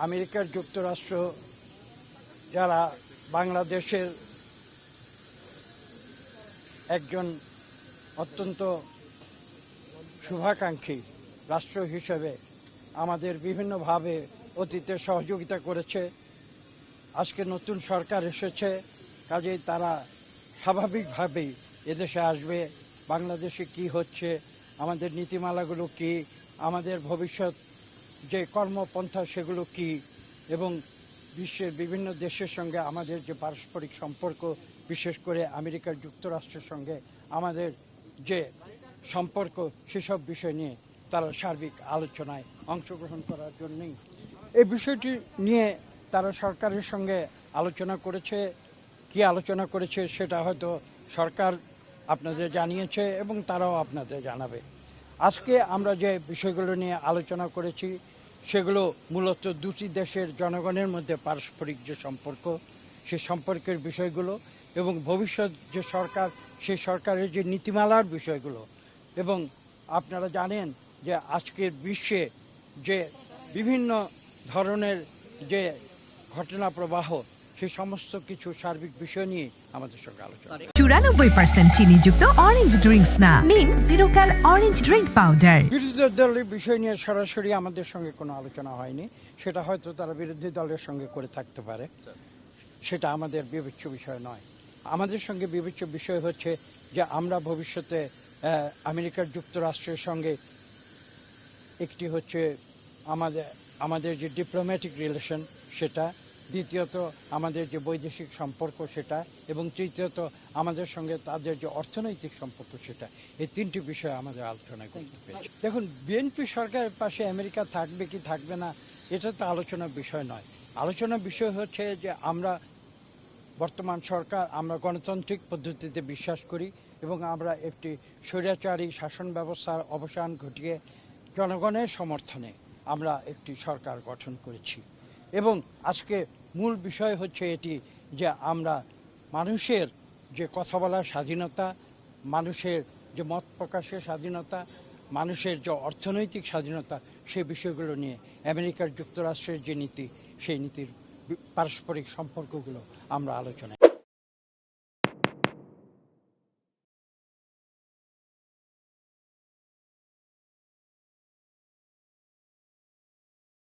আমেরিকার যুক্তরাষ্ট্র যারা বাংলাদেশের একজন অত্যন্ত শুভাকাঙ্ক্ষী রাষ্ট্র হিসেবে আমাদের বিভিন্নভাবে অতীতে সহযোগিতা করেছে। আজকে নতুন সরকার এসেছে, কাজেই তারা স্বাভাবিকভাবেই এদেশে আসবে। বাংলাদেশে কি হচ্ছে, আমাদের নীতিমালাগুলো কি, আমাদের ভবিষ্যৎ যে কর্মপন্থা সেগুলো কি, এবং বিশ্বের বিভিন্ন দেশের সঙ্গে আমাদের যে পারস্পরিক সম্পর্ক, বিশেষ করে আমেরিকার যুক্তরাষ্ট্রের সঙ্গে আমাদের যে সম্পর্ক, সেসব বিষয় নিয়ে তারা সার্বিক আলোচনায় অংশগ্রহণ করার জন্যই এই বিষয়টি নিয়ে তারা সরকারের সঙ্গে আলোচনা করেছে। কি আলোচনা করেছে সেটা হয়তো সরকার আপনাদের জানিয়েছে এবং তারাও আপনাদের জানাবে। আজকে আমরা যে বিষয়গুলো নিয়ে আলোচনা করেছি সেগুলো মূলত দুটি দেশের জনগণের মধ্যে পারস্পরিক যে সম্পর্ক, সেই সম্পর্কের বিষয়গুলো, এবং ভবিষ্যৎ যে সরকার, সেই সরকারের যে নীতিমালার বিষয়গুলো। এবং আপনারা জানেন যে আজকের বিশ্বে যে বিভিন্ন ধরনের যে ঘটনা প্রবাহ, সেই সমস্ত কিছু সার্বিক বিষয় নিয়ে আমাদের সঙ্গে আলোচনা। 94% চিনিযুক্ত অরেঞ্জ ড্রিঙ্কস না, নিন জিরো ক্যাল অরেঞ্জ ড্রিঙ্ক পাউডার। বিরোধী দলের বিষয় নিয়ে সরাসরি আমাদের সঙ্গে কোনো আলোচনা হয়নি, সেটা হয়তো তারা বিরোধী দলের সঙ্গে করে থাকতে পারে, সেটা আমাদের বিবেচ্য বিষয় নয়। আমাদের সঙ্গে বিবেচ্য বিষয় হচ্ছে যে আমরা ভবিষ্যতে আমেরিকার যুক্তরাষ্ট্রের সঙ্গে একটি হচ্ছে আমাদের যে ডিপ্লোম্যাটিক রিলেশন সেটা, দ্বিতীয়ত আমাদের যে বৈদেশিক সম্পর্ক সেটা, এবং তৃতীয়ত আমাদের সঙ্গে তাদের যে অর্থনৈতিক সম্পর্ক সেটা, এই তিনটি বিষয় আমাদের আলোচনা করতে পেরেছি। দেখুন, বিএনপি সরকারের পাশে আমেরিকা থাকবে কি থাকবে না এটা তো আলোচনার বিষয় নয়। আলোচনার বিষয় হচ্ছে যে আমরা বর্তমান সরকার, আমরা গণতান্ত্রিক পদ্ধতিতে বিশ্বাস করি এবং আমরা একটি স্বৈরাচারী শাসন ব্যবস্থার অবসান ঘটিয়ে জনগণের সমর্থনে আমরা একটি সরকার গঠন করেছি। এবং আজকে মূল বিষয় হচ্ছে এটি যে আমরা মানুষের যে কথা বলার স্বাধীনতা, মানুষের যে মত প্রকাশের স্বাধীনতা, মানুষের যে অর্থনৈতিক স্বাধীনতা, সেই বিষয়গুলো নিয়ে আমেরিকার যুক্তরাষ্ট্রের যে নীতি, সেই নীতির পারস্পরিক সম্পর্কগুলো আমরা আলোচনায়